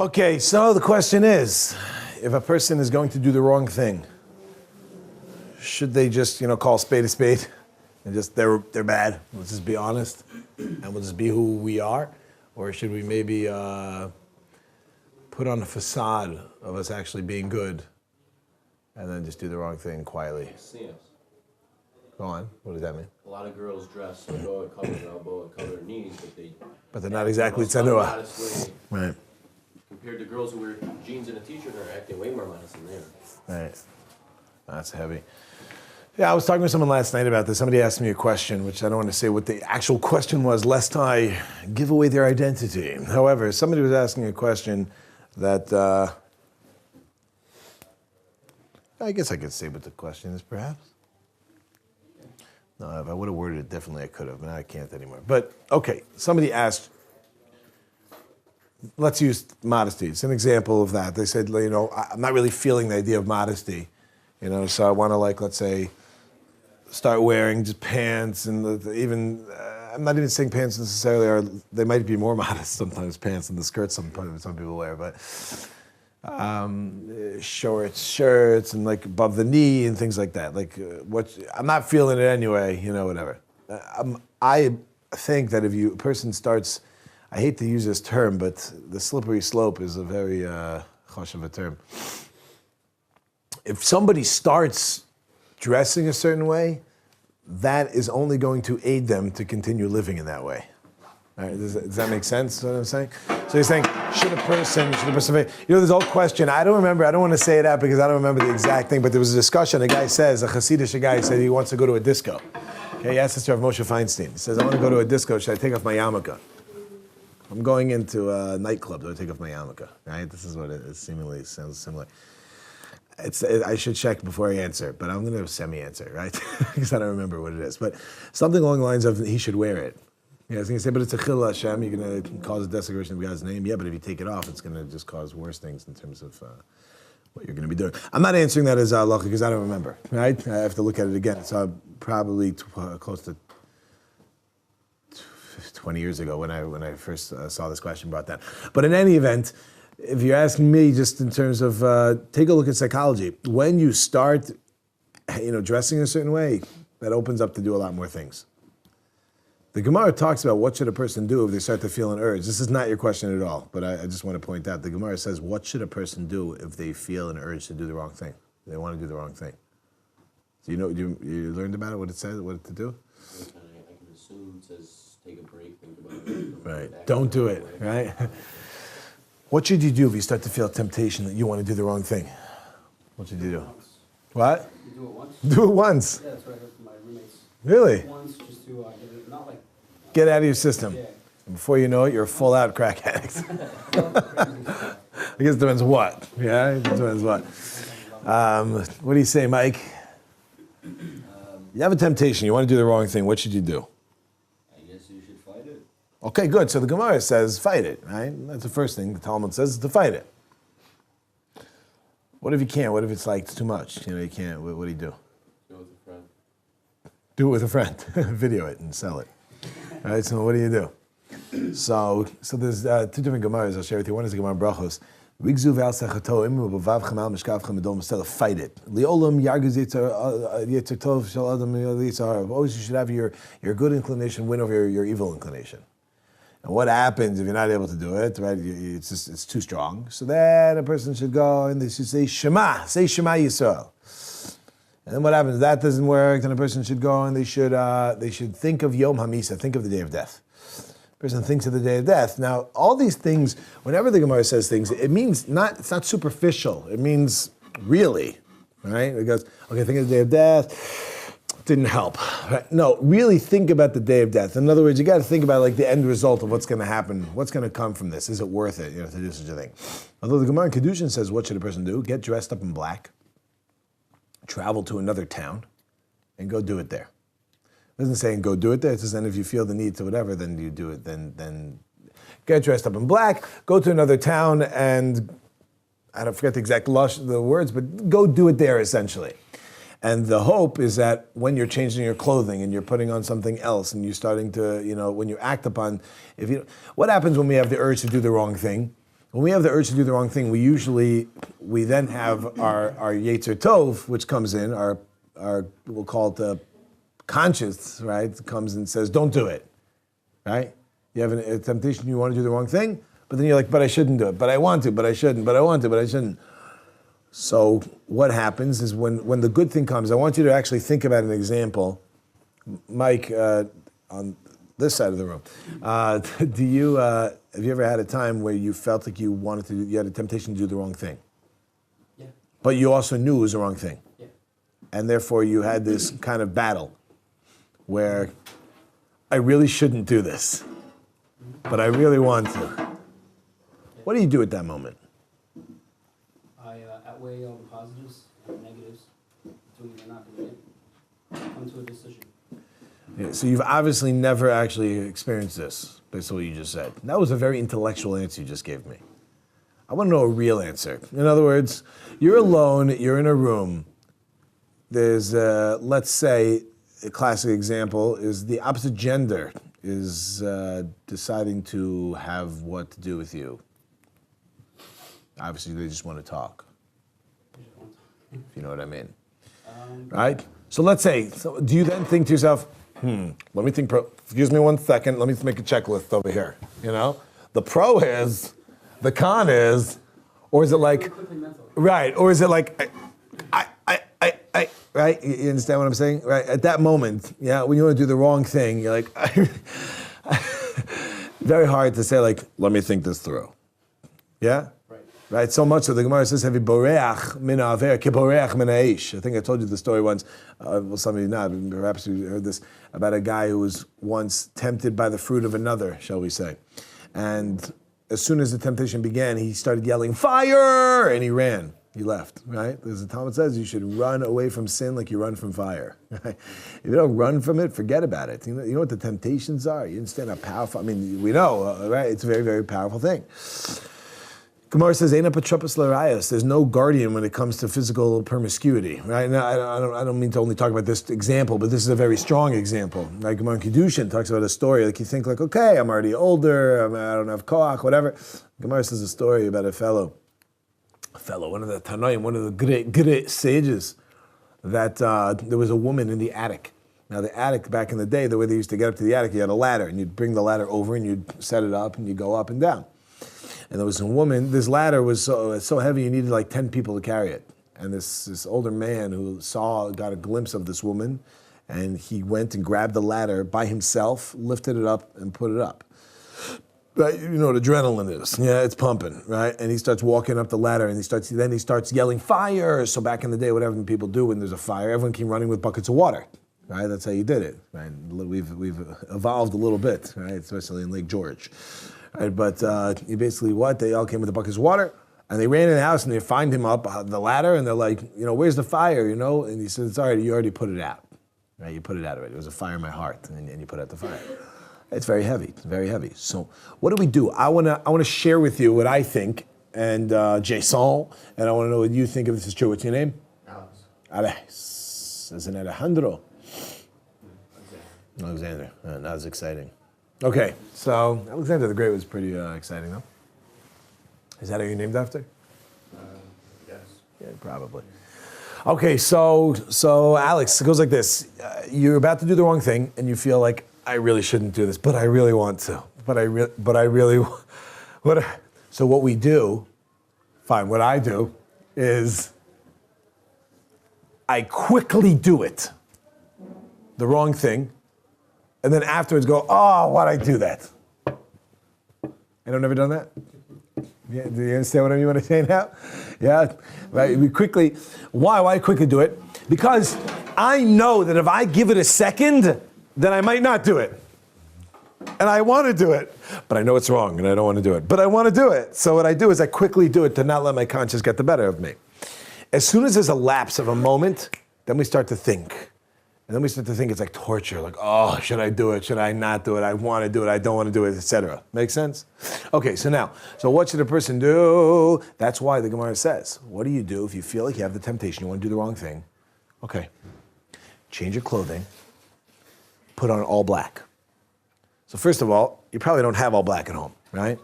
Okay, so the question is, if a person is going to do the wrong thing, should they just, call a spade and just they're bad? Let's just be honest, and we'll just be who we are, or should we maybe put on a facade of us actually being good, and then just do the wrong thing quietly? Go on. What does that mean? A lot of girls dress so go cover their elbow, cover their knees, but they're not exactly tzanua. Right. Compared to girls who wear jeans and a t-shirt are acting way more modest than they are. Right. That's heavy. Yeah, I was talking to someone last night about this. Somebody asked me a question, which I don't want to say what the actual question was, lest I give away their identity. However, somebody was asking a question that I guess I could say what the question is, perhaps. No, if I would have worded it differently, I could have, but now I can't anymore. But, okay, somebody asked, let's use modesty. It's an example of that. They said, I'm not really feeling the idea of modesty, so I want to, let's say, start wearing just pants and even, I'm not even saying pants necessarily they might be more modest sometimes, pants and the skirts some people wear, but shirts and above the knee and things like that. I'm not feeling it anyway, whatever. I think that if a person starts, I hate to use this term, but the slippery slope is a very chosh of a term. If somebody starts dressing a certain way, that is only going to aid them to continue living in that way. All right, does that make sense, what I'm saying? So you're saying, should a person, there's a whole question, I don't want to say it out because I don't remember the exact thing, but there was a discussion, a Hasidic guy said he wants to go to a disco. Okay, he asked Sister of Moshe Feinstein. He says, I want to go to a disco, should I take off my yarmulke? I'm going into a nightclub, do I take off my yarmulke? Right, this is what it seemingly sounds similar. I should check before I answer, but I'm going to semi-answer, right? Because I don't remember what it is. But something along the lines of he should wear it. Yeah, I was going to say, but it's a chil Hashem, you're going to cause a desecration of God's name. Yeah, but if you take it off, it's going to just cause worse things in terms of what you're going to be doing. I'm not answering that as halacha because I don't remember, right? I have to look at it again. It's probably close to 20 years ago when I first saw this question brought down. But in any event, if you're asking me just in terms of, take a look at psychology. When you start, dressing a certain way, that opens up to do a lot more things. The Gemara talks about what should a person do if they start to feel an urge. This is not your question at all, but I just want to point out, the Gemara says, what should a person do if they feel an urge to do the wrong thing? They want to do the wrong thing. So you learned about it, what it says, what to do? I can assume it says take a break, think about it. Right, don't do it, right? What should you do if you start to feel temptation that you want to do the wrong thing? What should you do? What? You do it once? Do it once. Yeah, that's what I heard from my roommates. Really? Once, just to get it, not like... Get out of your system. Yeah. And before you know it, you're a full-out crack addict. I guess it depends what. Yeah, it depends what. What do you say, Mike? You have a temptation. You want to do the wrong thing. What should you do? Okay, good. So the Gemara says, fight it, right? That's the first thing the Talmud says, is to fight it. What if you can't? What if it's it's too much? You can't. What do you do? Do it with a friend. Do it with a friend. Video it and sell it. All right, so what do you do? So there's two different Gemaras I'll share with you. One is the Gemara Brachos. Fight it. Always you should have your good inclination win over your evil inclination. And what happens if you're not able to do it, right? It's too strong. So then a person should go and they should say Shema Yisrael. And then what happens? That doesn't work. Then a person should go and they should think of Yom HaMisa, think of the day of death. A person thinks of the day of death. Now, all these things, whenever the Gemara says things, it means it's not superficial. It means really, right? It goes, okay, think of the day of death. Didn't help. Right? No, really think about the day of death. In other words, you got to think about the end result of what's going to happen. What's going to come from this? Is it worth it to do such a thing? Although the Gemara in Kedushin says, what should a person do? Get dressed up in black, travel to another town, and go do it there. It doesn't say go do it there. It says then if you feel the need to whatever, then you do it. Then get dressed up in black, go to another town, and I don't forget the exact the words, but go do it there essentially. And the hope is that when you're changing your clothing and you're putting on something else and you're starting to, when you act upon, what happens when we have the urge to do the wrong thing? When we have the urge to do the wrong thing, we then have our Yetzer Tov, which comes in, our we'll call it the conscience, right? Comes and says, don't do it, right? You have a temptation, you want to do the wrong thing, but then you're like, but I shouldn't do it, but I want to, but I shouldn't, but I want to, but I shouldn't. So what happens is when the good thing comes, I want you to actually think about an example. Mike, on this side of the room, have you ever had a time where you felt like you had a temptation to do the wrong thing? Yeah. But you also knew it was the wrong thing. Yeah. And therefore you had this kind of battle where I really shouldn't do this, but I really want to. What do you do at that moment? I outweigh all the positives and negatives, doing it or not doing it, come to a decision. Yeah, so you've obviously never actually experienced this, based on what you just said. That was a very intellectual answer you just gave me. I want to know a real answer. In other words, you're alone, you're in a room. There's, let's say, a classic example is the opposite gender is deciding to have what to do with you. Obviously, they just want to talk. If you know what I mean. Right? So let's say, do you then think to yourself, let me think, excuse me 1 second, let me make a checklist over here, you know? The pro is, the con is, or is it like, right, or is it like, I, right? You understand what I'm saying? Right, at that moment, yeah, when you want to do the wrong thing, you're like, very hard to say like, let me think this through. Yeah? Right, so much so the Gemara says, "Hevi boreach min ha'aver kiboreach min ha'esh." I think I told you the story once. Well, some of you not. Perhaps you heard this about a guy who was once tempted by the fruit of another, shall we say? And as soon as the temptation began, he started yelling, "Fire!" and he ran. He left. Right? As the Talmud says, you should run away from sin like you run from fire. Right? If you don't run from it, forget about it. You know what the temptations are. You understand how powerful. I mean, we know, right? It's a very, very powerful thing. Gemara says, "Eina patropas l'rayos." There's no guardian when it comes to physical promiscuity, right? Now, I don't mean to only talk about this example, but this is a very strong example. Like Gemara in Kiddushin talks about a story, like you think like, okay, I'm already older, I don't have koach, whatever. Gemara says a story about a fellow, one of the Tanoim, one of the great sages, that there was a woman in the attic. Now the attic back in the day, the way they used to get up to the attic, you had a ladder, and you'd bring the ladder over, and you'd set it up, and you'd go up and down. And there was a woman, this ladder was so heavy you needed like 10 people to carry it. And this older man who got a glimpse of this woman, and he went and grabbed the ladder by himself, lifted it up, and put it up. Right? You know what adrenaline is. Yeah, it's pumping, right? And he starts walking up the ladder, and he starts yelling, "Fire!" So back in the day, whatever people do when there's a fire, everyone came running with buckets of water. Right? That's how you did it. Right? We've evolved a little bit, right? Especially in Lake George. Right, but you basically they all came with a bucket of water, and they ran in the house, and they find him up the ladder, and they're like, where's the fire, And he said, it's all right, you already put it out. Right, you put it out already. It was a fire in my heart, and you put out the fire. It's very heavy. It's very heavy. So what do? I wanna share with you what I think, and Jason, and I want to know what you think if this is true. What's your name? Alex. Isn't it Alejandro? Alexander. That's exciting. Okay, so Alexander the Great was pretty exciting, though. Is that who you're named after? Yes. Yeah, probably. Okay, so Alex, it goes like this. You're about to do the wrong thing, and you feel like, I really shouldn't do this, but I really want to. So what we do, what I do is I quickly do it, the wrong thing, and then afterwards go, oh, why'd I do that? Anyone ever done that? Yeah, do you understand what I mean when I say now? Yeah, right. Why quickly do it? Because I know that if I give it a second, then I might not do it. And I want to do it, but I know it's wrong and I don't want to do it. But I want to do it. So what I do is I quickly do it to not let my conscience get the better of me. As soon as there's a lapse of a moment, then we start to think. And then we start to think it's like torture, like, oh, should I do it? Should I not do it? I want to do it. I don't want to do it, etc. Make sense? Okay, so what should a person do? That's why the Gemara says, what do you do if you feel like you have the temptation, you want to do the wrong thing? Okay, change your clothing, put on all black. So first of all, you probably don't have all black at home, right?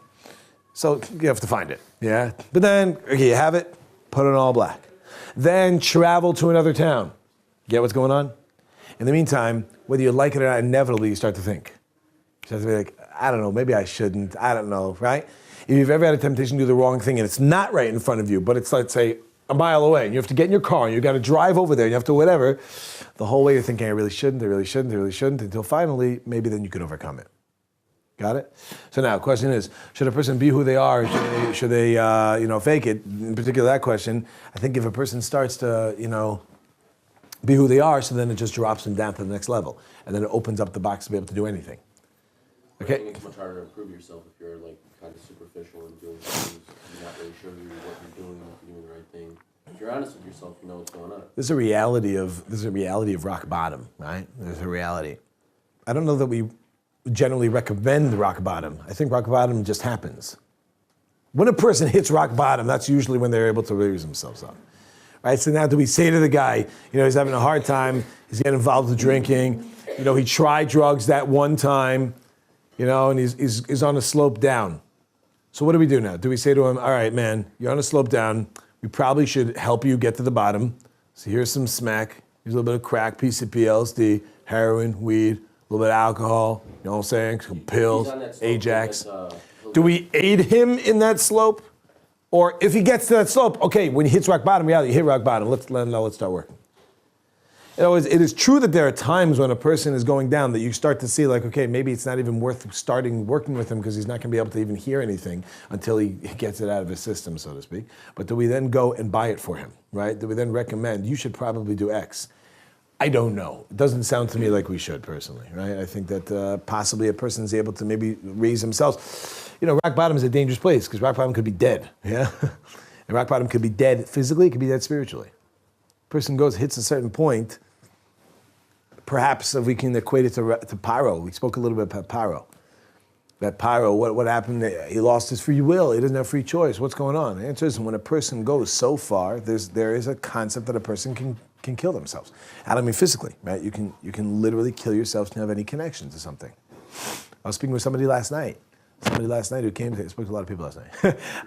So you have to find it, yeah? But then, okay, you have it, put it in all black. Then travel to another town. Get what's going on? In the meantime, whether you like it or not, inevitably you start to think. You start to be like, I don't know, maybe I shouldn't, I don't know, right? If you've ever had a temptation to do the wrong thing and it's not right in front of you, but it's, let's say, a mile away, and you have to get in your car, and you've got to drive over there, and you have to whatever, the whole way you're thinking, I really shouldn't, until finally, maybe then you can overcome it. Got it? So now, the question is, should a person be who they are, or should they fake it? In particular, that question, I think if a person starts to, be who they are, so then it just drops them down to the next level, and then it opens up the box to be able to do anything. Okay? I think it's much harder to improve yourself if you're like kind of superficial and doing things, you're not really sure what you're doing, if you're doing the right thing. If you're honest with yourself, you know what's going on. There's a reality of rock bottom, right? There's a reality. I don't know that we generally recommend rock bottom. I think rock bottom just happens. When a person hits rock bottom, that's usually when they're able to raise themselves up. Right? So now do we say to the guy, he's having a hard time, he's getting involved with drinking, he tried drugs that one time, and he's on a slope down. So what do we do now? Do we say to him, all right, man, you're on a slope down, we probably should help you get to the bottom. So here's some smack, here's a little bit of crack, piece of PLSD, heroin, weed, a little bit of alcohol, you know what I'm saying? Some pills, Ajax. Do we aid him in that slope? Or if he gets to that slope, okay, when he hits rock bottom, you hit rock bottom, let's start working. It is true that there are times when a person is going down that you start to see like, okay, maybe it's not even worth starting working with him because he's not going to be able to even hear anything until he gets it out of his system, so to speak. But do we then go and buy it for him, right? Do we then recommend, you should probably do X? I don't know. It doesn't sound to me like we should personally, right? I think that possibly a person is able to maybe raise themselves. Rock bottom is a dangerous place because rock bottom could be dead, yeah? And rock bottom could be dead physically, it could be dead spiritually. Person hits a certain point, perhaps if we can equate it to Paro. We spoke a little bit about Paro. That Paro, what happened? He lost his free will. He doesn't have free choice. What's going on? The answer is when a person goes so far, there is a concept that a person can kill themselves. I don't mean physically, right? You can literally kill yourself to have any connection to something. I was speaking with somebody last night who came to, I spoke to a lot of people last night.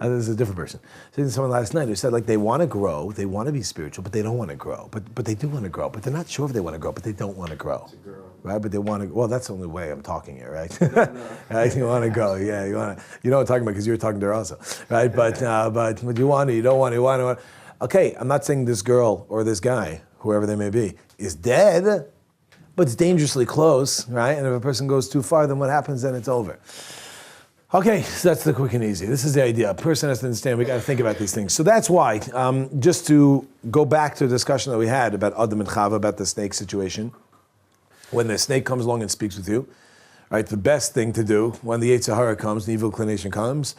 This is a different person. Speaking to someone last night who said like they want to grow, they want to be spiritual, but they don't want to grow. But they do want to grow, but they're not sure if they want to grow, but they don't want to grow. It's a girl. Right? But they want to, well, that's the only way I'm talking here, right? No. Right? You want to grow, yeah, you know what I'm talking about because you were talking to her also, right? But you want to, you don't want to, you want to. Okay, I'm not saying this girl or this guy, whoever they may be, is dead, but it's dangerously close, right? And if a person goes too far, then what happens? Then it's over. Okay, so that's the quick and easy. This is the idea. A person has to understand we got to think about these things. So that's why, just to go back to the discussion that we had about Adam and Chava, about the snake situation, when the snake comes along and speaks with you, right, the best thing to do when the Yetzer Hara comes, the evil inclination comes,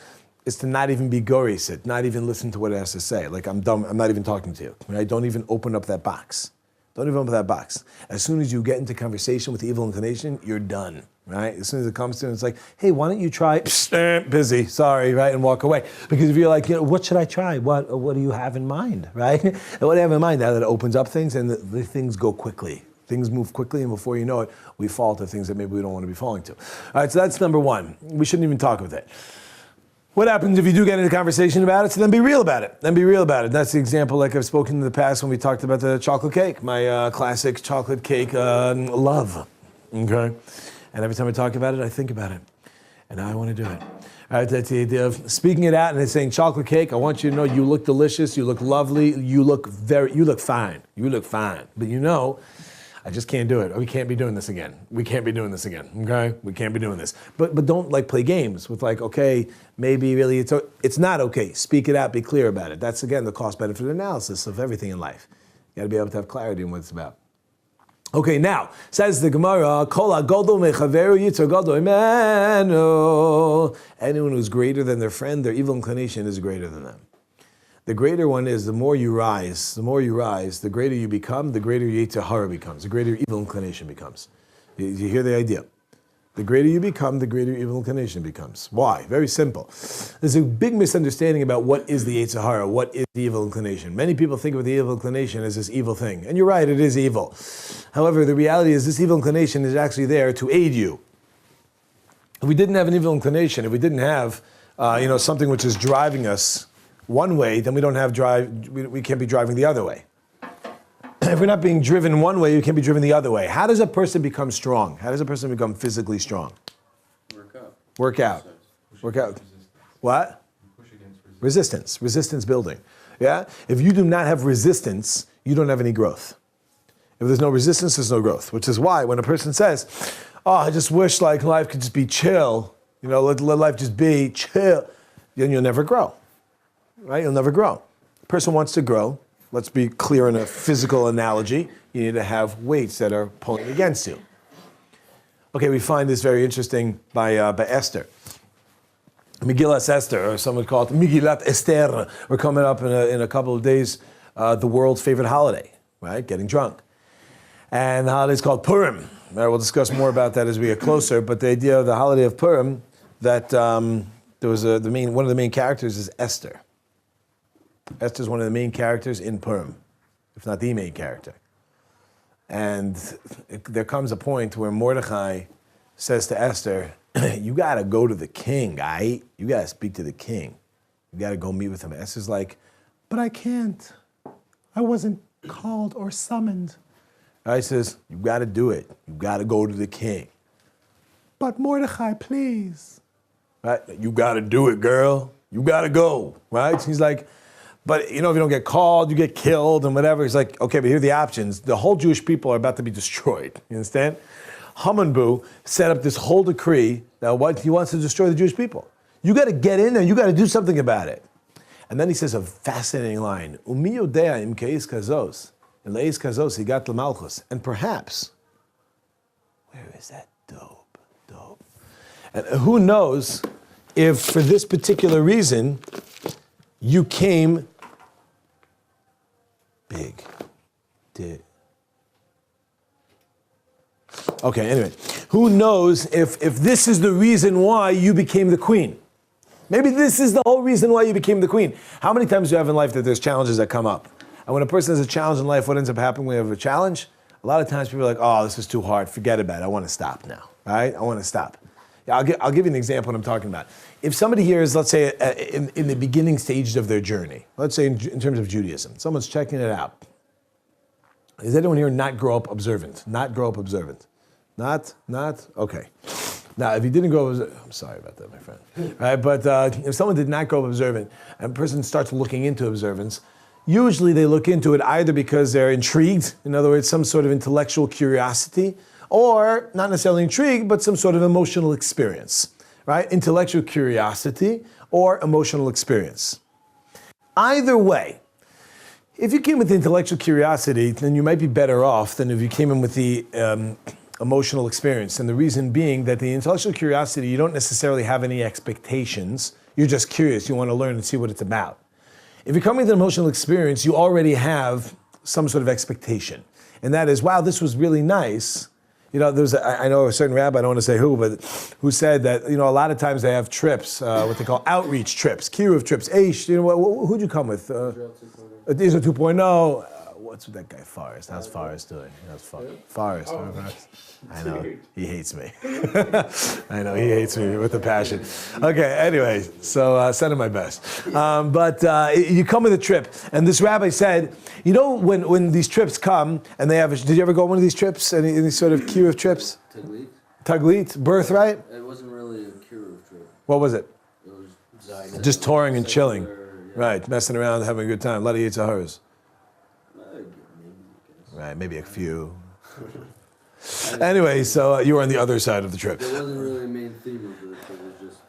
is to not even be goresit, not even listen to what it has to say. Like, I'm dumb, I'm not even talking to you. Right? Don't even open up that box. Don't even open that box. As soon as you get into conversation with the evil inclination, you're done, right? As soon as it comes to it, it's like, hey, why don't you try, busy, sorry, right, and walk away. Because if you're like, what should I try? What do you have in mind, right? And what do you have in mind? Now that it opens up things and the things go quickly. Things move quickly, and before you know it, we fall to things that maybe we don't want to be falling to. All right, so that's number one. We shouldn't even talk with it. What happens if you do get into a conversation about it? So then be real about it. That's the example like I've spoken in the past when we talked about the chocolate cake, my classic chocolate cake love, okay? And every time I talk about it, I think about it. And now I want to do it. All right, that's the idea of speaking it out and saying, chocolate cake, I want you to know you look delicious, you look lovely, you look fine. But I just can't do it. We can't be doing this again. Okay? We can't be doing this. But don't play games with okay, maybe really it's not okay. Speak it out, be clear about it. That's again the cost-benefit analysis of everything in life. You gotta be able to have clarity in what it's about. Okay, now, says the Gemara, Kol hagodol mechaveru yitzar gadol imenu. Anyone who's greater than their friend, their evil inclination is greater than them. The greater one is the more you rise, the greater you become, the greater your Yetzer Hara becomes, the greater your evil inclination becomes. You hear the idea? The greater you become, the greater your evil inclination becomes. Why? Very simple. There's a big misunderstanding about what is the Yetzer Hara, what is the evil inclination. Many people think of the evil inclination as this evil thing. And you're right, it is evil. However, the reality is this evil inclination is actually there to aid you. If we didn't have an evil inclination, if we didn't have something which is driving us one way, then we don't have drive. We can't be driving the other way. If we're not being driven one way, you can't be driven the other way. How does a person become strong? How does a person become physically strong? Work out. What? Push against Resistance. Resistance building. Yeah? If you do not have resistance, you don't have any growth. If there's no resistance, there's no growth. Which is why when a person says, oh, I just wish like life could just be chill, let life just be chill, then you'll never grow. Right? You'll never grow. A person wants to grow. Let's be clear in a physical analogy. You need to have weights that are pulling against you. Okay, we find this very interesting by Esther. Megillat Esther, or some would call it Megillat Esther. We're coming up in a couple of days, the world's favorite holiday, right? Getting drunk. And the holiday is called Purim. Right, we'll discuss more about that as we get closer, but the idea of the holiday of Purim, that one of the main characters is Esther. Esther is one of the main characters in Purim, if not the main character. And there comes a point where Mordechai says to Esther, you got to go to the king, right? You got to speak to the king. You got to go meet with him. Esther's like, but I can't. I wasn't called or summoned. He says, you got to do it. You got to go to the king. But Mordechai, please. Right? You got to do it, girl. You got to go. Right? He's like, but if you don't get called, you get killed and whatever. He's like, okay, but here are the options. The whole Jewish people are about to be destroyed. You understand? Hamanbu set up this whole decree that he wants to destroy the Jewish people. You got to get in there. You got to do something about it. And then he says a fascinating line. Umi yodea im keis kazos. And leis kazos he got l'malchus. And perhaps, where is that dope? And who knows if for this particular reason you came big. Okay, anyway. Who knows if this is the reason why you became the queen? Maybe this is the whole reason why you became the queen. How many times do you have in life that there's challenges that come up? And when a person has a challenge in life, what ends up happening when you have a challenge? A lot of times people are like, oh, this is too hard. Forget about it. I want to stop now. All right? I want to stop. Yeah, I'll give you an example of what I'm talking about. If somebody here is, let's say, in the beginning stage of their journey, let's say in terms of Judaism, someone's checking it out. Does anyone here not grow up observant? Not grow up observant? Not? Okay. Now, if you didn't grow up, I'm sorry about that, my friend. All right, but if someone did not grow up observant, and a person starts looking into observance, usually they look into it either because they're intrigued, in other words, some sort of intellectual curiosity, or not necessarily intrigued, but some sort of emotional experience, right? Intellectual curiosity or emotional experience. Either way, if you came with intellectual curiosity, then you might be better off than if you came in with the emotional experience. And the reason being that the intellectual curiosity, you don't necessarily have any expectations. You're just curious. You want to learn and see what it's about. If you're coming with an emotional experience, you already have some sort of expectation. And that is, wow, this was really nice. I know a certain rabbi, I don't want to say who, but who said that, a lot of times they have trips, what they call outreach trips, kiruv trips. Aish, who'd you come with? These are 2.0. What's with that guy, Forrest? How's Forrest doing? Forrest. I know, he hates me. I know, he hates me with a passion. Okay, anyway, so send him my best. But you come with a trip, and this rabbi said, when these trips come, and they have, did you ever go on one of these trips? Any sort of kiruv trips? Taglit, birthright? It wasn't really a kiruv trip. What was it? It was just touring and chilling. Right, messing around, having a good time. A lot of Yitzhahars. Right, maybe a few. Anyway, so you were on the other side of the trip. There wasn't really a main theme of the trip. It was just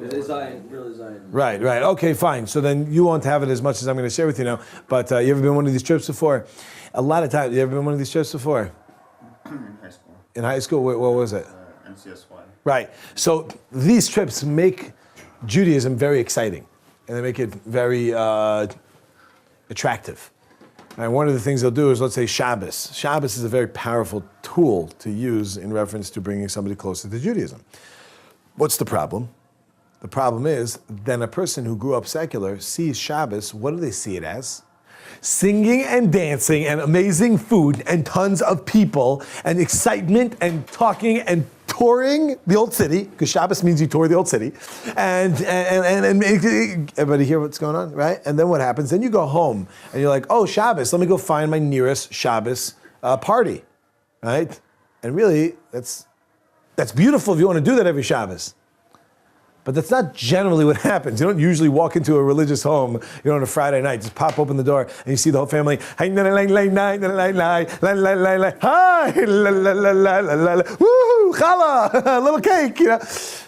to see. Zion. Right. Okay, fine. So then you won't have it as much as I'm going to share with you now. But you ever been on one of these trips before? A lot of times. You ever been on one of these trips before? In high school. In high school? What was it? NCSY. Right. So these trips make Judaism very exciting. And they make it very attractive. And one of the things they'll do is, let's say, Shabbos. Shabbos is a very powerful tool to use in reference to bringing somebody closer to Judaism. What's the problem? The problem is, then a person who grew up secular sees Shabbos, what do they see it as? Singing and dancing and amazing food and tons of people and excitement and talking and touring the old city, because Shabbos means you tour the old city, and everybody hear what's going on, right? And then what happens? Then you go home, and you're like, oh, Shabbos, let me go find my nearest Shabbos party, right? And really, that's beautiful if you want to do that every Shabbos. But that's not generally what happens. You don't usually walk into a religious home, on a Friday night, just pop open the door and you see the whole family, hi, woohoo, challah, little cake,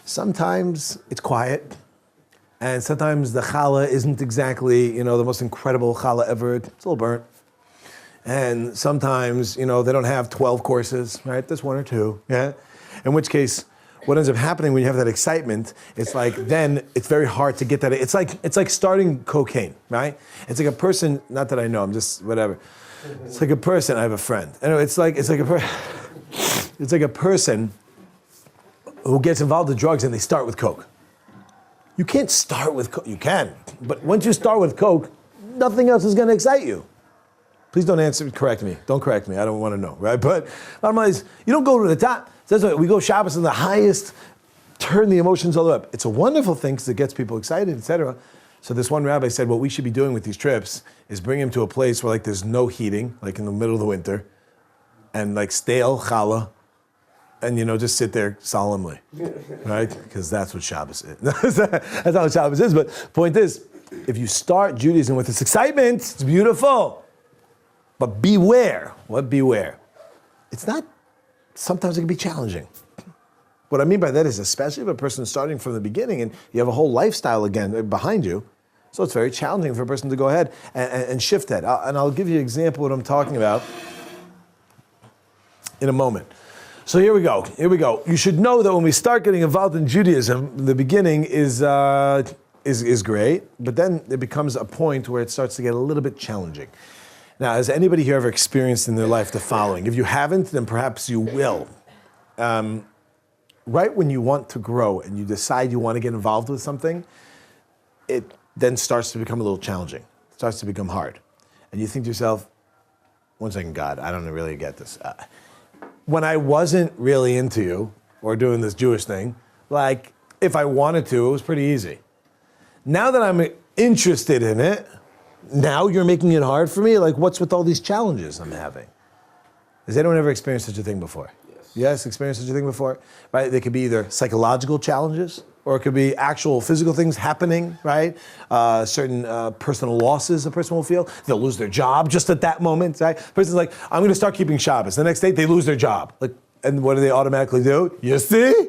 Sometimes it's quiet, and sometimes the challah isn't exactly, the most incredible challah ever. It's a little burnt. And sometimes, they don't have 12 courses, right? There's one or two, yeah? In which case, what ends up happening when you have that excitement, it's like then it's very hard to get that. It's like starting cocaine, right? It's like a person, not that I know, I'm just whatever. It's like a person, I have a friend. Anyway, it's like a person who gets involved in drugs and they start with coke. You can't start with coke. You can, but once you start with coke, nothing else is going to excite you. Please don't correct me. Don't correct me. I don't want to know, right? But bottom line is, you don't go to the top. So that's why we go Shabbos in the highest, turn the emotions all the way up. It's a wonderful thing because it gets people excited, etc. So this one rabbi said, what we should be doing with these trips is bring him to a place where there's no heating, like in the middle of the winter, and stale challah, and just sit there solemnly, right? Because that's what Shabbos is. That's not what Shabbos is. But point is, if you start Judaism with this excitement, it's beautiful. But beware. What beware? It's not. Sometimes it can be challenging. What I mean by that is, especially if a person is starting from the beginning and you have a whole lifestyle again behind you, so it's very challenging for a person to go ahead and shift that. And I'll give you an example of what I'm talking about in a moment. So here we go. You should know that when we start getting involved in Judaism, the beginning is great, but then it becomes a point where it starts to get a little bit challenging. Now, has anybody here ever experienced in their life the following? If you haven't, then perhaps you will. Right when you want to grow and you decide you want to get involved with something, it then starts to become a little challenging. It starts to become hard. And you think to yourself, one second, God, I don't really get this. When I wasn't really into you or doing this Jewish thing, if I wanted to, it was pretty easy. Now that I'm interested in it, now you're making it hard for me? What's with all these challenges I'm having? Has anyone ever experienced such a thing before? Yes, experienced such a thing before? Right? They could be either psychological challenges, or it could be actual physical things happening, right? Certain personal losses a person will feel. They'll lose their job just at that moment, right? The person's like, I'm going to start keeping Shabbos. The next day, they lose their job. And what do they automatically do? You see?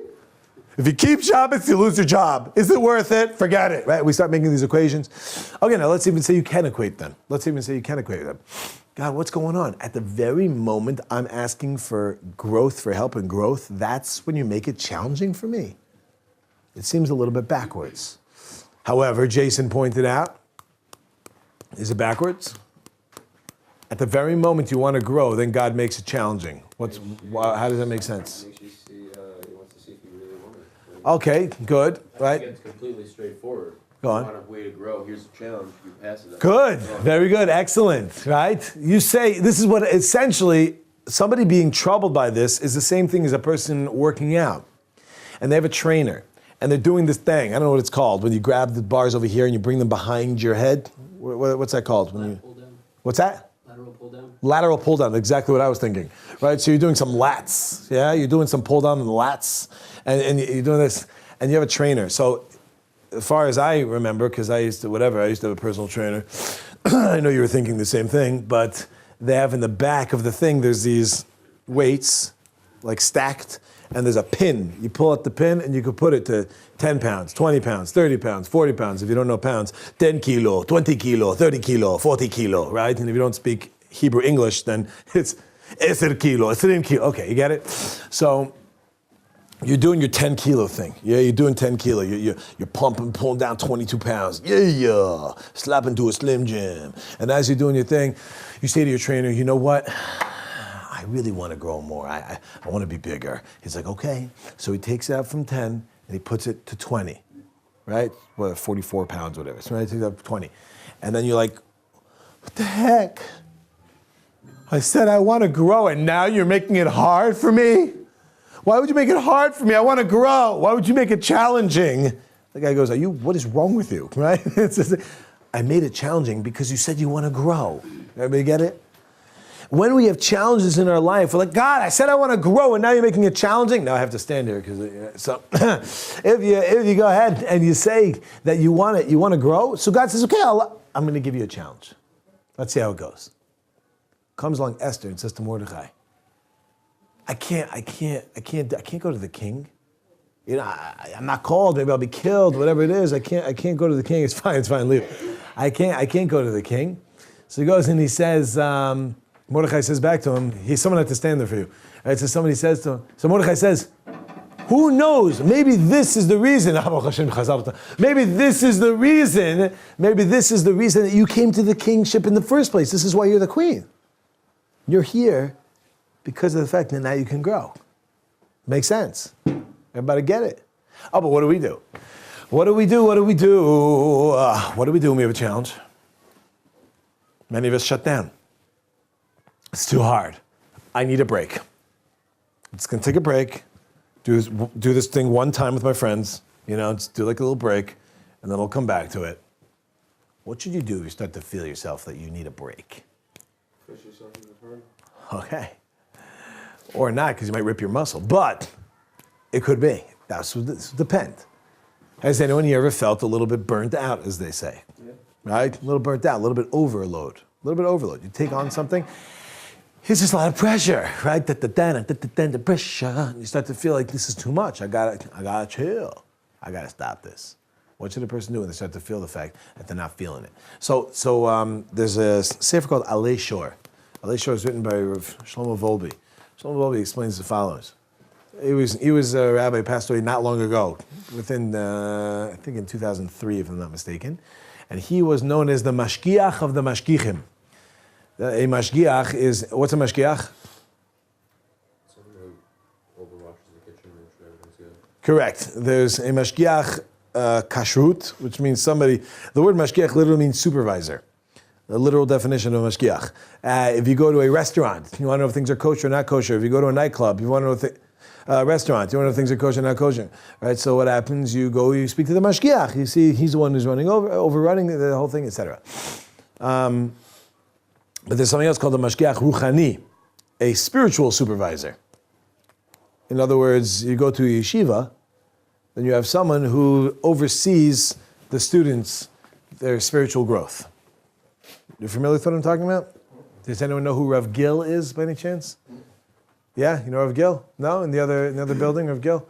If you keep Shabbos, you lose your job. Is it worth it? Forget it, right? We start making these equations. Okay, now let's even say you can equate them. God, what's going on? At the very moment I'm asking for growth, for help and growth, that's when you make it challenging for me. It seems a little bit backwards. However, Jason pointed out, is it backwards? At the very moment you want to grow, then God makes it challenging. How does that make sense? Makes you see, he wants to see if you really want it. Okay, good, right? It's completely straightforward. Go on. You want a way to grow, here's a challenge, you pass it. Good, very good, excellent, right? You say, this is what essentially, somebody being troubled by this is the same thing as a person working out. And they have a trainer, and they're doing this thing, I don't know what it's called, when you grab the bars over here and you bring them behind your head. What's that called? Pull down. What's that? Lateral pull down. Lateral pull down, exactly what I was thinking, right? So you're doing some lats, yeah? You're doing some pull down in the lats, and you're doing this, and you have a trainer. So as far as I remember, because I used to have a personal trainer, I know you were thinking the same thing, but they have in the back of the thing, there's these weights, stacked, and there's a pin. You pull out the pin, and you can put it to 10 pounds, 20 pounds, 30 pounds, 40 pounds. If you don't know pounds, 10 kilo, 20 kilo, 30 kilo, 40 kilo, right? And if you don't speak Hebrew English, then it's 10 kilo, 13 kilo. Okay, you get it? So you're doing your 10 kilo thing. Yeah, you're doing 10 kilo. You're pumping, pulling down 22 pounds. Yeah. Slap into a Slim Jim. And as you're doing your thing, you say to your trainer, you know what? I really want to grow more. I want to be bigger. He's like, okay. So he takes it out from 10 and he puts it to 20, right? 44 pounds, whatever. So he takes it up to 20. And then you're like, what the heck? I said I want to grow and now you're making it hard for me? Why would you make it hard for me? I want to grow. Why would you make it challenging? The guy goes, what is wrong with you, right? It's just, I made it challenging because you said you want to grow. Everybody get it? When we have challenges in our life, we're like, God, I said I want to grow, and now you're making it challenging. Now I have to stand here because so if you go ahead and you say that you want to grow, so God says, okay, I'm going to give you a challenge. Let's see how it goes. Comes along Esther and says to Mordechai, I can't go to the king. You know, I'm not called. Maybe I'll be killed. Whatever it is, I can't go to the king. It's fine. Leave. I can't go to the king. So he goes and he says. Mordechai says back to him, someone had to stand there for you. Right? So somebody says to him. So Mordechai says, who knows? Maybe this is the reason. Maybe this is the reason. Maybe this is the reason that you came to the kingship in the first place. This is why you're the queen. You're here because of the fact that now you can grow. Makes sense. Everybody get it? Oh, but what do we do? What do we do when we have a challenge? Many of us shut down. It's too hard. I need a break. I'm just going to take a break, do this thing one time with my friends, just do like a little break, and then I'll come back to it. What should you do if you start to feel yourself that you need a break? Push yourself in the hard. Okay. Or not, because you might rip your muscle. But it could be. This would depend. Has anyone here ever felt a little bit burnt out, as they say? Yeah. Right? A little burnt out, a little bit overload. You take on something. It's just a lot of pressure, right? The pressure. You start to feel like this is too much. I gotta chill. I gotta stop this. What should a person do when they start to feel the fact that they're not feeling it? So there's a sefer called Alei Shor. Alei Shor is written by Rav Shlomo Volbe. Shlomo Volbe explains the following. He was a rabbi, passed away not long ago, within I think in 2003, if I'm not mistaken, and he was known as the mashgiach of the mashgichim. A mashgiach is, what's a mashgiach? Someone who overwatches the kitchen, makes sure everything's good. Correct. There's a mashgiach kashrut, which means somebody, the word mashgiach literally means supervisor. The literal definition of mashgiach. If you go to a restaurant, you want to know if things are kosher or not kosher. If you go to a nightclub, you want to know restaurant, you want to know if things are kosher or not kosher. Right? So what happens, you speak to the mashgiach. You see, he's the one who's overrunning the whole thing, etc. But there's something else called the mashgiach ruchani, a spiritual supervisor. In other words, you go to a yeshiva, then you have someone who oversees the students, their spiritual growth. You familiar with what I'm talking about? Does anyone know who Rav Gil is by any chance? Yeah, you know Rav Gil? No? In the other building, Rav Gil?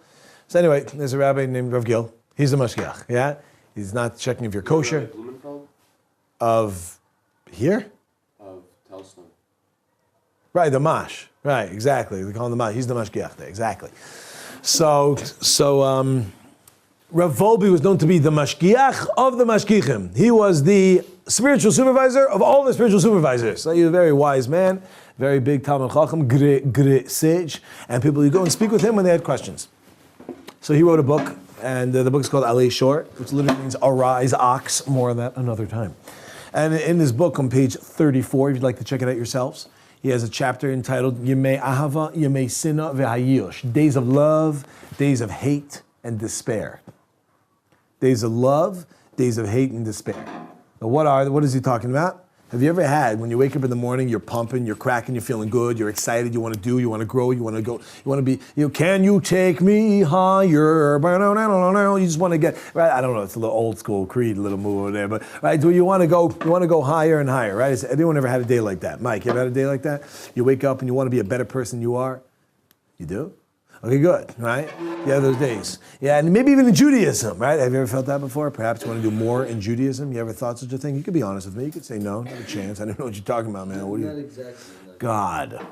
So anyway, there's a rabbi named Rav Gil. He's the mashgiach, yeah? He's not checking if you're kosher. Of here? Right, the mash. Right, exactly. We call him the mash. He's the mashgiach there, exactly. So Rav Volbe was known to be the mashgiach of the mashgichim. He was the spiritual supervisor of all the spiritual supervisors. So he was a very wise man, very big Talmud Chacham, great sage, and people would go and speak with him when they had questions. So he wrote a book, and the book is called Alei Shor, which literally means arise, ox. More on that another time. And in his book on page 34, if you'd like to check it out yourselves, he has a chapter entitled Yemei Ahava, Yemei Sina V'Hayush, days of love, days of hate and despair. Days of love, days of hate and despair. Now what is he talking about? Have you ever had, when you wake up in the morning, you're pumping, you're cracking, you're feeling good, you're excited, you want to do, you want to grow, you want to go, you want to be, can you take me higher? You just want to get, right? I don't know, it's a little old school Creed, a little move over there, but right, do you want to go higher and higher, right? Has anyone ever had a day like that? Mike, you ever had a day like that? You wake up and you want to be a better person you are? You do? Okay, good, right? Yeah, those days. Yeah, and maybe even in Judaism, right? Have you ever felt that before? Perhaps you want to do more in Judaism? You ever thought such a thing? You could be honest with me. You could say no, not a chance. I don't know what you're talking about, man. What do you? Not exactly. God.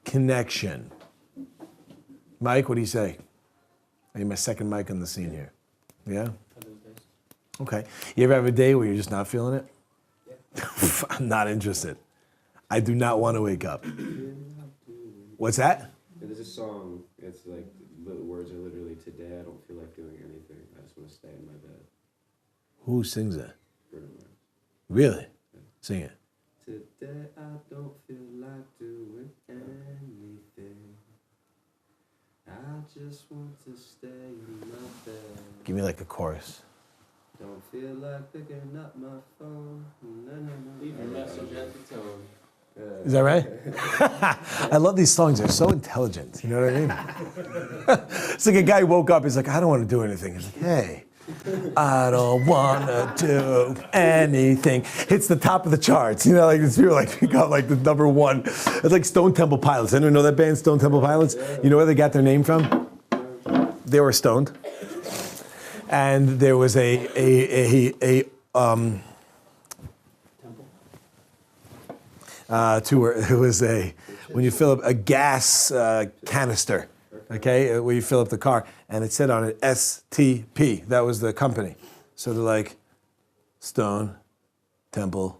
Connection. Mike, what do you say? I need my second mic on the scene here. Yeah? Okay. You ever have a day where you're just not feeling it? Yeah. I'm not interested. I do not want to wake up. What's that? There's a song, it's like, the words are literally, today I don't feel like doing anything, I just want to stay in my bed. Who sings that? Friedman. Really? Yeah. Sing it. Today I don't feel like doing anything. to stay in my bed. Give me like the chorus. Don't feel like picking up my phone. Leave your message at the tone. Is that right? I love these songs. They're so intelligent. You know what I mean? It's like a guy woke up. He's like, I don't want to do anything. He's like, hey, I don't want to do anything. Hits the top of the charts. You know, like these people like got like the number one. It's like Stone Temple Pilots. Anyone know that band, Stone Temple Pilots? You know where they got their name from? They were stoned. And there was a it was when you fill up a gas canister, okay, where you fill up the car, and it said on it STP. That was the company. So they're like Stone Temple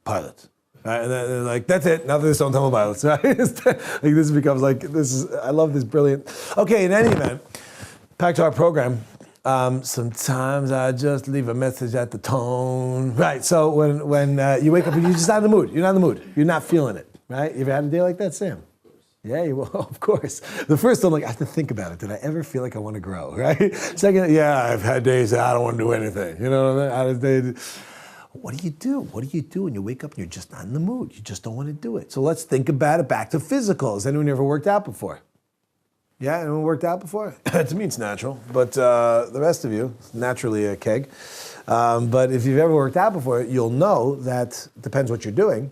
Pilots, right? And they're like, that's it. Now they're Stone Temple Pilots, right? Like this becomes like this is. I love this brilliant. Okay, in any event, back to our program. Sometimes I just leave a message at the tone. Right, so when you wake up and you're just not in the mood. You're not in the mood. You're not feeling it, right? You ever had a day like that, Sam? Yeah, you will, of course. The first time, like, I have to think about it. Did I ever feel like I want to grow, right? Second, yeah, I've had days that I don't want to do anything. You know what I mean? What do you do? What do you do when you wake up and you're just not in the mood? You just don't want to do it. So let's think about it back to physical. Has anyone ever worked out before? Yeah, anyone worked out before? To me, it's natural, but the rest of you, it's naturally a keg. But if you've ever worked out before, you'll know that it depends what you're doing,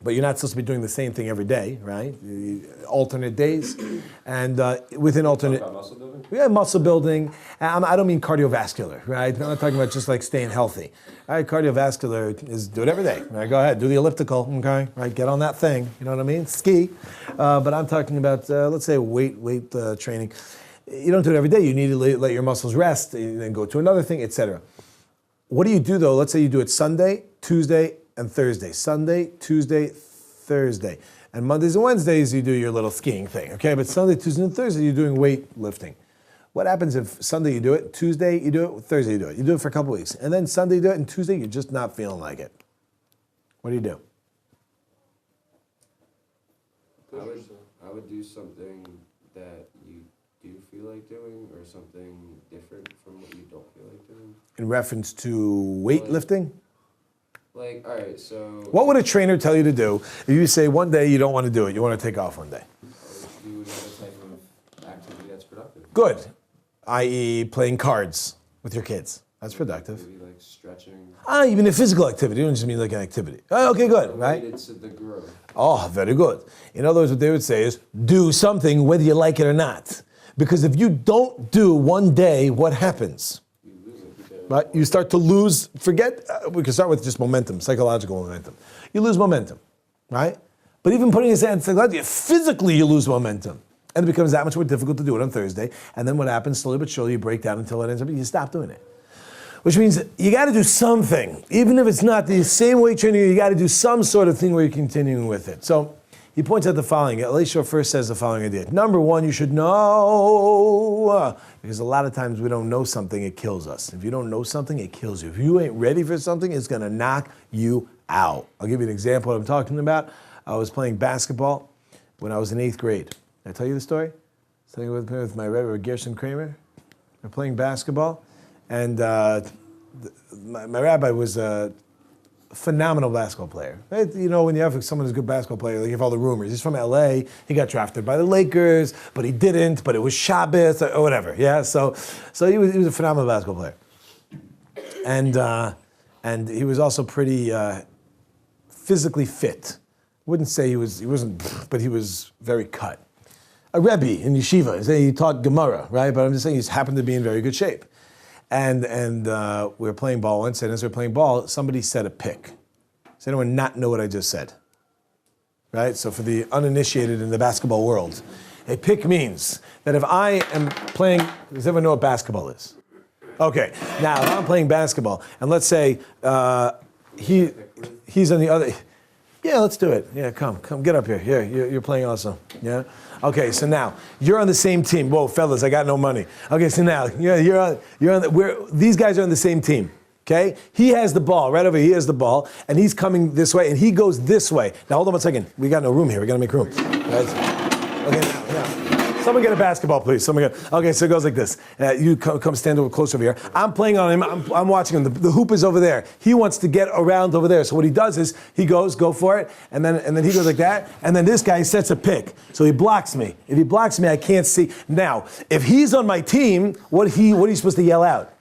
but you're not supposed to be doing the same thing every day, right? Alternate days, and within alternate... Talk about muscle building? Yeah, muscle building. I don't mean cardiovascular, right? I'm not talking about just like staying healthy. All right, cardiovascular is do it every day. Right, go ahead, do the elliptical, okay? Right, get on that thing, you know what I mean? Ski. But I'm talking about, let's say, weight training. You don't do it every day. You need to let your muscles rest, and then go to another thing, etc. What do you do though? Let's say you do it Sunday, Tuesday, and Thursday. Sunday, Tuesday, Thursday. And Mondays and Wednesdays, you do your little skiing thing, okay? But Sunday, Tuesday, and Thursday, you're doing weight lifting. What happens if Sunday you do it, Tuesday you do it, Thursday you do it? You do it for a couple weeks. And then Sunday you do it, and Tuesday you're just not feeling like it. What do you do? I would do something that you do feel like doing, or something different from what you don't feel like doing. In reference to weightlifting? Like, all right, so... What would a trainer tell you to do if you say one day you don't want to do it, you want to take off one day? Do another type of activity that's productive. Good. I.e. playing cards with your kids. That's productive. Maybe like stretching. You mean a physical activity. You don't just mean like an activity. Okay, good, right? Related to the growth. Oh, very good. In other words, what they would say is, do something whether you like it or not. Because if you don't do one day, what happens? You lose it. Right? You start to lose, we can start with just momentum, psychological momentum. You lose momentum, right? But even putting aside psychology, physically you lose momentum. And it becomes that much more difficult to do it on Thursday. And then what happens, slowly but surely, you break down until it ends up, you stop doing it. Which means you got to do something. Even if it's not the same weight training, you got to do some sort of thing where you're continuing with it. So he points out the following. Elisha first says the following idea. Number one, you should know. Because a lot of times we don't know something, it kills us. If you don't know something, it kills you. If you ain't ready for something, it's going to knock you out. I'll give you an example of what I'm talking about. I was playing basketball when I was in 8th grade. Did I tell you the story? Something with my Rabbi, Gershon Kramer. We're playing basketball. And my rabbi was a phenomenal basketball player. Right? You know, when you have someone who's a good basketball player, like you have all the rumors. He's from LA. He got drafted by the Lakers, but he didn't. But it was Shabbos or whatever. Yeah. So he was a phenomenal basketball player. And he was also pretty physically fit. Wouldn't say he wasn't, but he was very cut. A Rabbi in yeshiva. He taught Gemara, right? But I'm just saying he happened to be in very good shape. And we were playing ball once, and as we were playing ball, somebody said a pick. Does anyone not know what I just said? Right? So for the uninitiated in the basketball world, a pick means that if I am playing, does everyone know what basketball is? Okay, now if I'm playing basketball, and let's say he's on the other, yeah, let's do it. Yeah, come, get up here. Here, you're playing also. Yeah. Okay, so now you're on the same team. Whoa, fellas, I got no money. Okay, so now you're on. These guys are on the same team. Okay, he has the ball right over here. He has the ball, and he's coming this way, and he goes this way. Now hold on 1 second. We got no room here. We got to make room. Right? Okay, now. Someone get a basketball, please. Okay, so it goes like this. You come stand over close over here. I'm playing on him. I'm watching him. The hoop is over there. He wants to get around over there. So what he does is he goes, go for it, and then he goes like that. And then this guy sets a pick. So he blocks me. If he blocks me, I can't see. Now, if he's on my team, what are you supposed to yell out?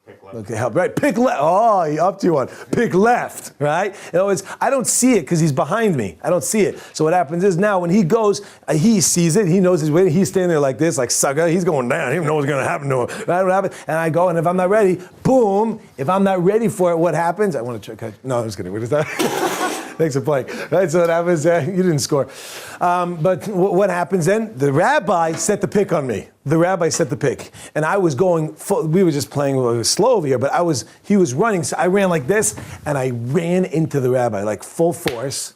Pick left. Okay, help, right? Pick left. Oh, he upped you one. Pick left, right? In other words, I don't see it because he's behind me. I don't see it. So what happens is now when he goes, he sees it. He knows he's waiting. He's standing there like this, like sucker. He's going down. He don't know what's going to happen to him. Right? What happens? And I go, and if I'm not ready, boom. If I'm not ready for it, what happens? I want to check. No, I'm just kidding. What is that? Thanks for playing. Right, so what happens, you didn't score. But what happens then? The rabbi set the pick on me. The rabbi set the pick. And I was going, we were just playing slow over here, but he was running, so I ran like this, and I ran into the rabbi, like full force.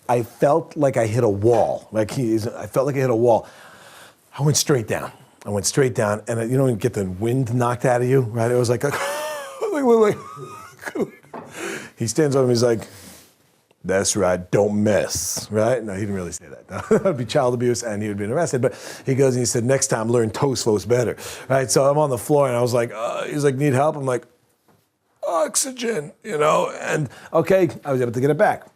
I felt like I hit a wall. I felt like I hit a wall. I went straight down. And you don't get the wind knocked out of you, right? It was like, he stands over me, he's like, that's right, don't mess, right? No, he didn't really say that. That would be child abuse and he would have been arrested. But he goes and he said, next time learn Tosfos better, right? So I'm on the floor and I was like, he's like, need help? I'm like, oxygen, and okay, I was able to get it back.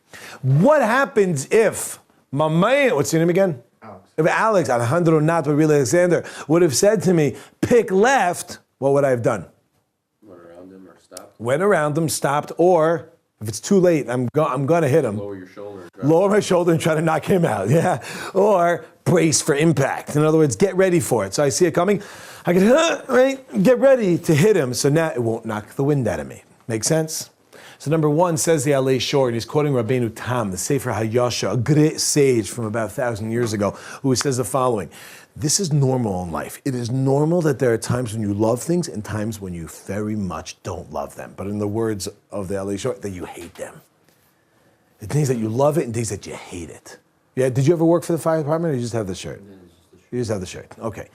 What happens if my man, what's your name again? Alex. If Alex, Alejandro Nato, Real Alexander, would have said to me, pick left, what would I have done? Went around him or stopped. Went around him, stopped, or if it's too late, I'm going to hit him. Lower your shoulder. And try Lower my shoulder and try to knock him out, yeah. Or brace for impact. In other words, get ready for it. So I see it coming. I can, right, get ready to hit him. So now it won't knock the wind out of me. Make sense? So number one says the Alei Shor, and he's quoting Rabbeinu Tam, the Sefer HaYasha, a great sage from about 1,000 years ago, who says the following. This is normal in life. It is normal that there are times when you love things and times when you very much don't love them. But in the words of the Alei Shor, that you hate them. It means that you love it and days that you hate it. Yeah, did you ever work for the fire department or you just have the shirt? You just have the shirt, okay.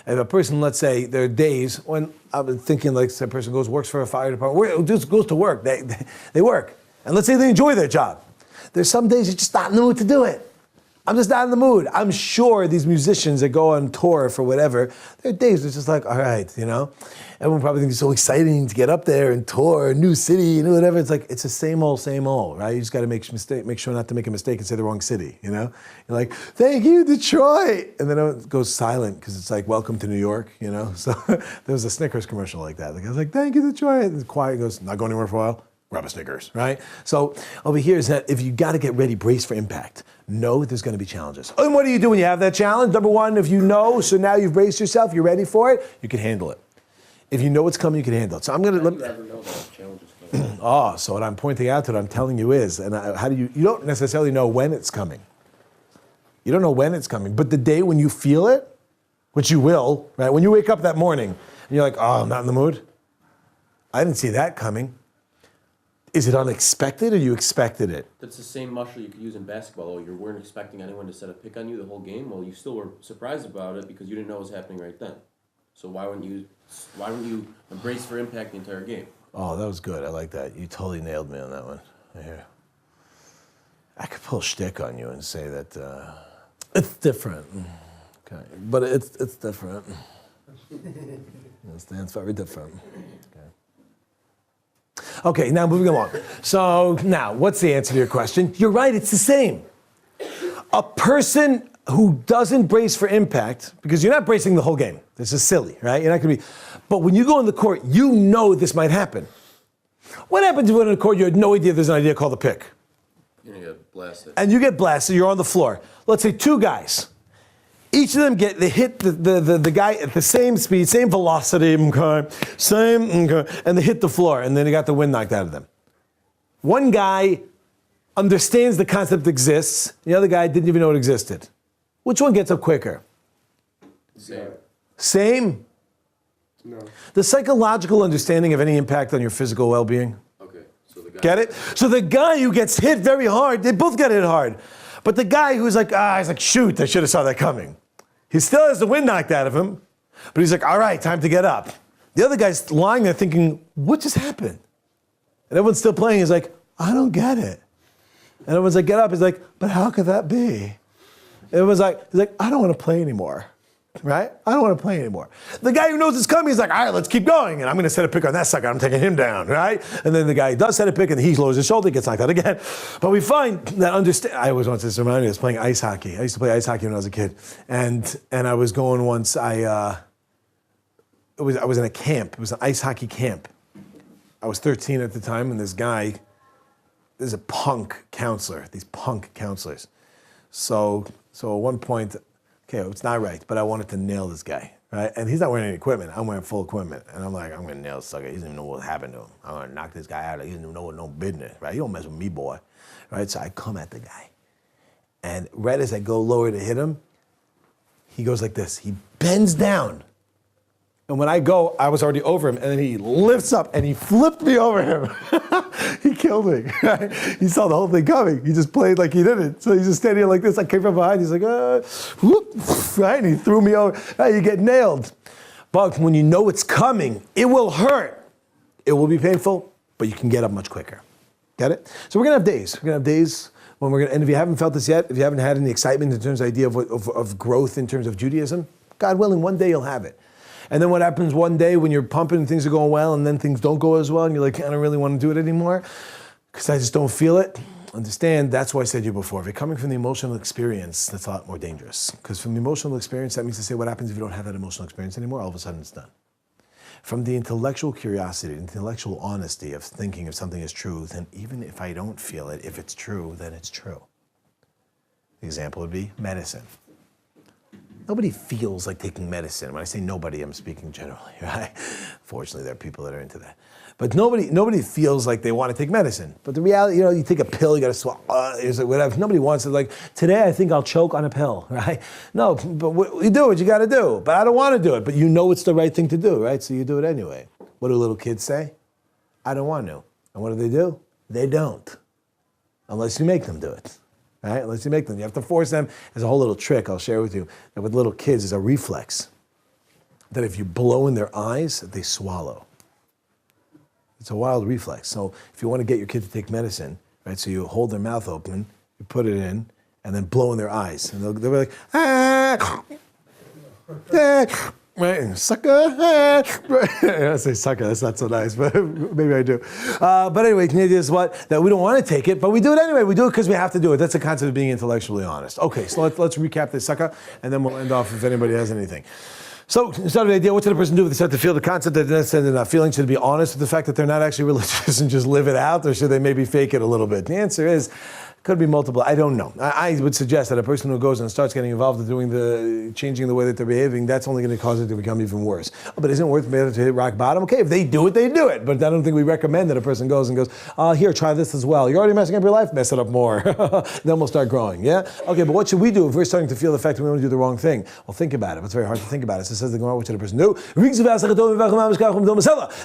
If a person, let's say, there are days when I'm thinking like a person works for a fire department, just goes to work, they work. And let's say they enjoy their job. There's some days you're just not in the mood to do it. I'm just not in the mood. I'm sure these musicians that go on tour for whatever, there are days it's just like, all right, Everyone probably thinks it's so exciting to get up there and tour, a new city, whatever. It's like, it's the same old, right? You just got to make sure not to make a mistake and say the wrong city, You're like, thank you, Detroit. And then it goes silent because it's like, welcome to New York, So there was a Snickers commercial like that. The guy's like, thank you, Detroit. And it's quiet, goes, not going anywhere for a while. Grab a Snickers, right? So over here is that if you got to get ready, brace for impact. Know there's going to be challenges. And what do you do when you have that challenge? Number one, if you know, so now you've braced yourself, you're ready for it, you can handle it. If you know what's coming, you can handle it. So I'm going to... How do you ever know that challenge is coming? So what I'm pointing out to what I'm telling you is, and how do you don't necessarily know when it's coming. You don't know when it's coming, but the day when you feel it, which you will, right? When you wake up that morning and you're like, I'm not in the mood. I didn't see that coming. Is it unexpected or you expected it? That's the same muscle you could use in basketball. Oh, you weren't expecting anyone to set a pick on you the whole game. Well, you still were surprised about it because you didn't know what was happening right then. So why wouldn't you embrace for impact the entire game? Oh, that was good. I like that. You totally nailed me on that one. Here. I could pull shtick on you and say that it's different. Okay, but it's different. It stands very different. Okay, now moving along. So now, what's the answer to your question? You're right, it's the same. A person who doesn't brace for impact, because you're not bracing the whole game. This is silly, right? You're not going to be. But when you go in the court, you know this might happen. What happens when in the court you had no idea there's an idea called a pick? You're going to get blasted. And you get blasted, you're on the floor. Let's say two guys. Each of them they hit the guy at the same speed, same velocity, and they hit the floor, and then they got the wind knocked out of them. One guy understands the concept exists, the other guy didn't even know it existed. Which one gets up quicker? Same? No. The psychological understanding of any impact on your physical well-being. Okay, so the guy... Get it? So the guy who gets hit very hard, they both get hit hard. But the guy who's like, he's like, shoot, I should have saw that coming. He still has the wind knocked out of him, but he's like, all right, time to get up. The other guy's lying there thinking, what just happened? And everyone's still playing. He's like, I don't get it. And everyone's like, get up. He's like, but how could that be? It was like, he's like, I don't want to play anymore. Right? I don't want to play anymore. The guy who knows it's coming is like, all right, let's keep going. And I'm going to set a pick on that sucker. I'm taking him down, right? And then the guy does set a pick and he lowers his shoulder, gets knocked out again. But we find that I always want to remind me, I was playing ice hockey. I used to play ice hockey when I was a kid. And I was going once, I was in a camp. It was an ice hockey camp. I was 13 at the time, and there's a punk counselor, these punk counselors. So at one point, okay, it's not right, but I wanted to nail this guy, right? And he's not wearing any equipment. I'm wearing full equipment. And I'm like, I'm going to nail this sucker. He doesn't even know what happened to him. I'm going to knock this guy out. He doesn't even know what no business, right? You don't mess with me, boy. Right? So I come at the guy. And right as I go lower to hit him, he goes like this. He bends down. And when I go, I was already over him, and then he lifts up and he flipped me over him. He killed me. Right? He saw the whole thing coming. He just played like he didn't. So he's just standing here like this. I came from behind. He's like, whoop, right? And he threw me over. Right? You get nailed. But when you know it's coming, it will hurt. It will be painful, but you can get up much quicker. Get it? So we're gonna have days. We're gonna have days when we're gonna. And if you haven't felt this yet, if you haven't had any excitement in terms of the idea of growth in terms of Judaism, God willing, one day you'll have it. And then what happens one day when you're pumping and things are going well and then things don't go as well and you're like, I don't really want to do it anymore because I just don't feel it. Understand, that's why I said to you before, if you're coming from the emotional experience, that's a lot more dangerous. Because from the emotional experience, that means to say what happens if you don't have that emotional experience anymore, all of a sudden it's done. From the intellectual curiosity, intellectual honesty of thinking if something is true, then even if I don't feel it, if it's true, then it's true. The example would be medicine. Nobody feels like taking medicine. When I say nobody, I'm speaking generally, right? Fortunately, there are people that are into that. But nobody feels like they want to take medicine. But the reality, you take a pill, you got to swallow, whatever. Nobody wants it. Like, today I think I'll choke on a pill, right? No, but you do what you got to do. But I don't want to do it. But you know it's the right thing to do, right? So you do it anyway. What do little kids say? I don't want to. And what do? They don't. Unless you make them do it. Right? Unless you make them. You have to force them. There's a whole little trick I'll share with you. That with little kids is a reflex. That if you blow in their eyes, they swallow. It's a wild reflex. So if you want to get your kid to take medicine, right? So you hold their mouth open, you put it in, and then blow in their eyes. And they'll be like, ah, right? And sucker, I say sucker, that's not so nice, but maybe I do. But anyway, Canadian is that we don't want to take it, but we do it anyway. We do it because we have to do it. That's the concept of being intellectually honest. Okay, so let's recap this sucker, and then we'll end off if anybody has anything. So, start with the idea, what should a person do if they start to feel the concept that they're not feeling? Should they be honest with the fact that they're not actually religious and just live it out, or should they maybe fake it a little bit? The answer is, could be multiple. I don't know. I would suggest that a person who goes and starts getting involved in changing the way that they're behaving, that's only going to cause it to become even worse. But isn't it worth it to hit rock bottom? Okay, if they do it, they do it. But I don't think we recommend that a person goes, here, try this as well. You're already messing up your life, mess it up more. Then we'll start growing, yeah? Okay, but what should we do if we're starting to feel the fact that we want to do the wrong thing? Well, think about it. It's very hard to think about it. So it says the Gemara, what should a person do?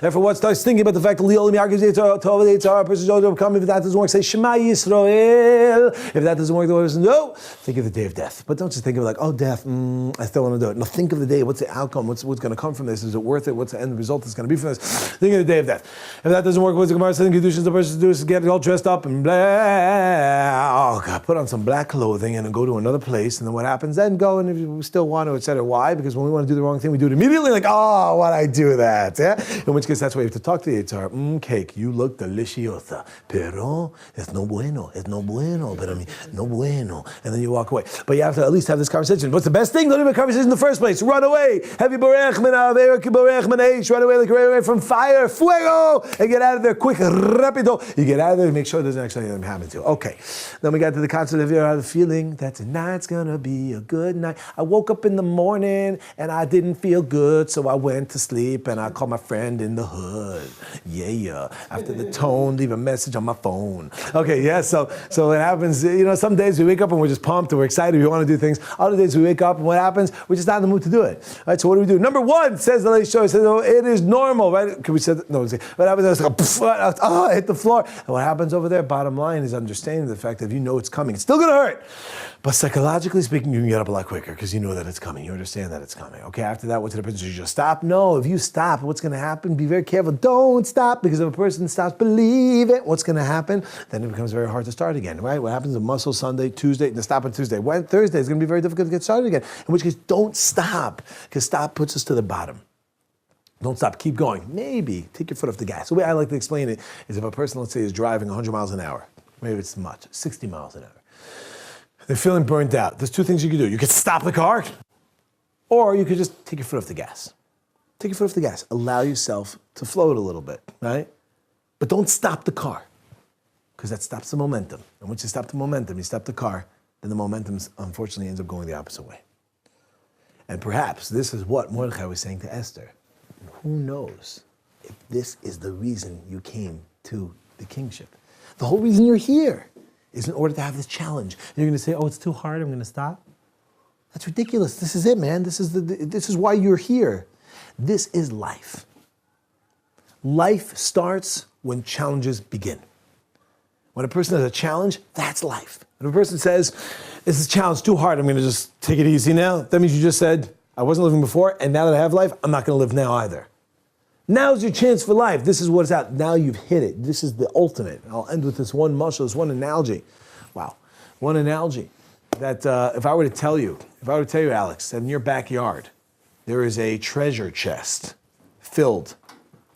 Therefore, what starts thinking about the fact that a person should overcome if that doesn't work, say, Shema Yisrael. If that doesn't work, the way person, no, think of the day of death. But don't just think of it like, oh, death, I still want to do it. No, think of the day. What's the outcome? What's going to come from this? Is it worth it? What's the end result that's going to be from this? Think of the day of death. If that doesn't work, what's the Gemara saying? The person to do is get all dressed up and blah. Oh, God, put on some black clothing and then go to another place. And then what happens? Then go and if you still want to, etc. Why? Because when we want to do the wrong thing, we do it immediately. Like, oh, why'd I do that? Yeah? In which case, that's why you have to talk to the HR. Cake, you look deliciosa. Pero es no bueno. But I mean, no bueno. And then you walk away. But you have to at least have this conversation. What's the best thing? Don't have a conversation in the first place. Run away. Heavy borech run away from fire. Fuego. And get out of there quick. Rapido. You get out of there and make sure it doesn't actually happen to you. Okay. Then we got to the concept of you have the feeling that tonight's gonna be a good night. I woke up in the morning and I didn't feel good, so I went to sleep and I called my friend in the hood. Yeah. After the tone, leave a message on my phone. Okay, yeah, so it happens, some days we wake up and we're just pumped and we're excited, we want to do things. Other days we wake up and what happens? We're just not in the mood to do it. All right, so what do we do? Number one, says the lady show, says, it is normal, right? Can we say that? No, what happens is, I hit the floor. And what happens over there, bottom line, is understanding the fact that if you know it's coming, coming. It's still going to hurt. But psychologically speaking, you can get up a lot quicker because you know that it's coming. You understand that it's coming. Okay, after that, what's the difference? You just stop? No, if you stop, what's going to happen? Be very careful. Don't stop, because if a person stops, believe it. What's going to happen? Then it becomes very hard to start again, right? What happens on muscle Sunday, Tuesday, to stop on Tuesday. Thursday is going to be very difficult to get started again. In which case, don't stop, because stop puts us to the bottom. Don't stop, keep going. Maybe take your foot off the gas. The way I like to explain it is if a person, let's say, is driving 100 miles an hour, maybe it's much, 60 miles an hour. They're feeling burnt out. There's two things you can do. You could stop the car, or you could just take your foot off the gas. Take your foot off the gas. Allow yourself to float a little bit, right? But don't stop the car, because that stops the momentum. And once you stop the momentum, you stop the car, then the momentum unfortunately ends up going the opposite way. And perhaps this is what Mordechai was saying to Esther. Who knows if this is the reason you came to the kingship? The whole reason you're here is in order to have this challenge. And you're going to say, oh, it's too hard, I'm going to stop? That's ridiculous. This is it, man. This is why you're here. This is life. Life starts when challenges begin. When a person has a challenge, that's life. When a person says, this is a challenge too hard, I'm going to just take it easy now, that means you just said, I wasn't living before, and now that I have life, I'm not going to live now either. Now's your chance for life. This is what it's out. Now you've hit it. This is the ultimate. I'll end with this one mashal, this one analogy. Wow. One analogy that if I were to tell you, Alex, that in your backyard, there is a treasure chest filled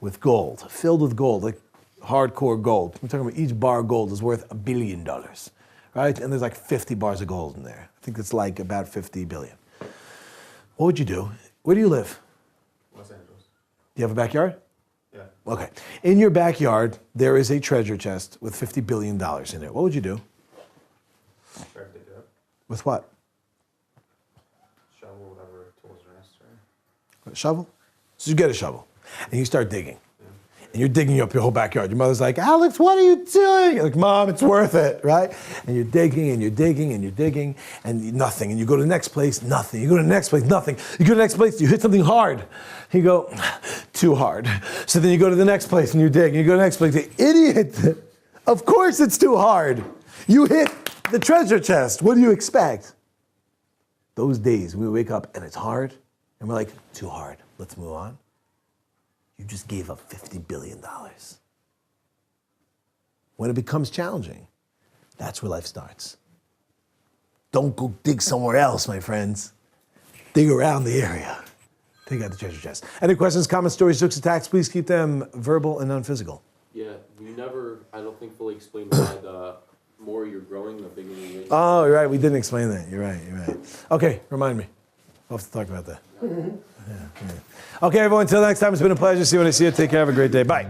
with gold, like hardcore gold. We're talking about each bar of gold is worth $1 billion, right? And there's like 50 bars of gold in there. I think it's like about 50 billion. What would you do? Where do you live? Los Angeles. Do you have a backyard? Yeah. Okay. In your backyard, there is a treasure chest with $50 billion in it. What would you do? Try to dig it up. With what? Shovel, whatever tools are necessary. A shovel? So you get a shovel, and you start digging. And you're digging up your whole backyard. Your mother's like, Alex, what are you doing? You're like, Mom, it's worth it, right? And you're digging, and you're digging, and you're digging, and nothing. And you go to the next place, nothing. You go to the next place, nothing. You go to the next place, you hit something hard. You go, too hard. So then you go to the next place, and you dig, and you go to the next place. You idiot! Of course it's too hard. You hit the treasure chest. What do you expect? Those days, we wake up, and it's hard, and we're like, too hard. Let's move on. You just gave up $50 billion. When it becomes challenging, that's where life starts. Don't go dig somewhere else, my friends. Dig around the area. Take out the treasure chest. Any questions, comments, stories, jokes, attacks, please keep them verbal and non-physical. Yeah, you never, I don't think, fully explained why the more you're growing, the bigger you get. Oh, you're right. We didn't explain that. You're right. Okay, remind me. We'll have to talk about that. Yeah. Okay, everyone, until next time, it's been a pleasure. See you when I see you. Take care. Have a great day. Bye.